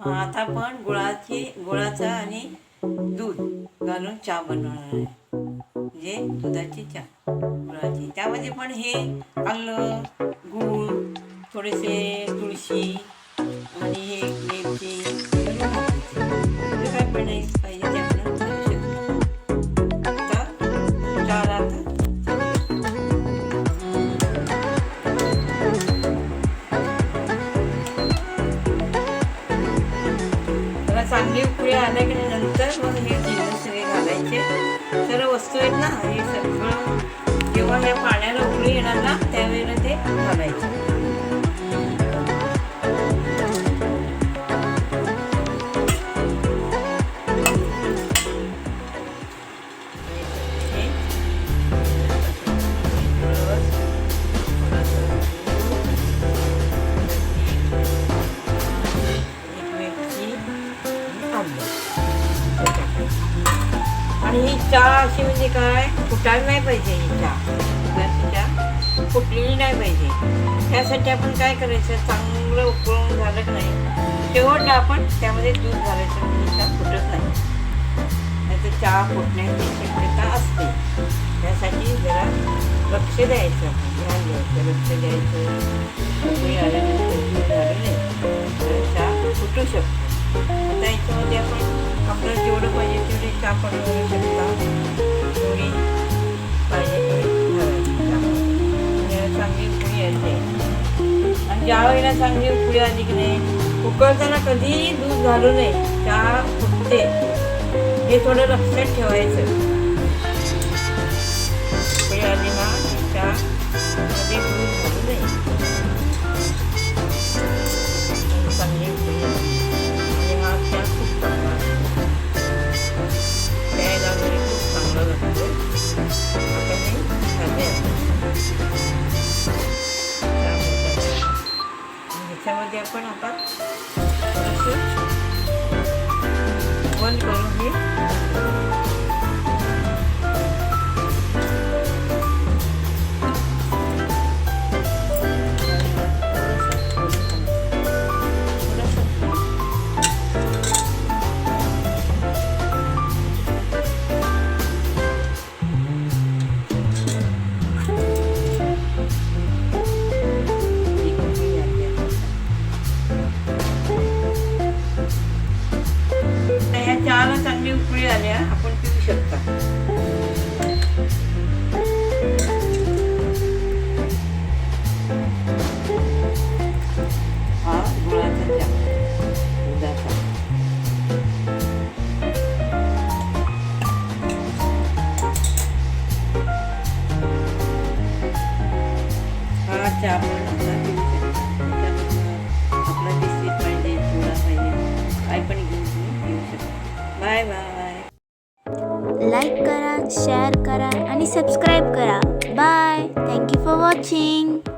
आता आपण गुळाचा आणि दूध घालून चहा बनवणार आहे. म्हणजे दुधाची चहा गुळाची. त्यामध्ये पण हे आलं, गूळ, थोडेसे तुळशी आणि हे वेलची काय पण पाहिजे ते आपण घालू शकतो. आता चहाला चांगली उकळी आल्या की नंतर मग हे जिन्नस सगळे घालायचे. सर्व वस्तू आहेत ना, हे सगळं जेव्हा या पाण्याला उकळी येणार ना त्यावेळेला ते घालायचे. आणि ही चहा अशी म्हणजे काय फुटायला नाही पाहिजे. ही चहा फुटलेली नाही पाहिजे. त्यासाठी आपण काय करायचं, चांगलं उकळून झालं की नाही शेवटला आपण त्यामध्ये दूध घालायचं म्हणजे चहा फुटत नाही. नाहीतर चहा फुटण्याची शक्यता असते. त्यासाठी जरा लक्ष द्यायचं, आपण ध्यान द्यायचं, लक्ष द्यायचं. उकळी आल्यानंतर दूध झालं नाही तर चहा फुटू शकतो. आता याच्यामध्ये आपण आपल्याला जेवढं पाहिजे तेवढे चहा पण घालू शकता. जेवढी पाहिजे तेवढी घालायची. चांगली उकळी येते आणि ज्या वेळेला चांगली उकळी आली की नाही उकळताना कधीही दूध घालू नये. चहा फुटते हे थोडं लक्षात ठेवायचं. उकळी आली ना चहा मध्ये दूध घालू नये. चांगली उकळी आणि हा चहा खूप चांगला प्यायला वगैरे खूप चांगला लागतो. आता हे झाले ह्याच्यामध्ये आपण आता थोडंसं बंद करून घे. चहाला चांगली उकळी आल्या आपण पिऊ शकता. हा गुळाचा चहा दुधाचा. हा चहा आपण पिऊ शकतो. आपला बिस्किट पाहिजे, चिवडा पाहिजे, काय पण घेऊन पिऊ शकतो. Bye bye. लाईक करा, शेअर करा आणि सबस्क्राईब करा. Bye. Thank you for watching.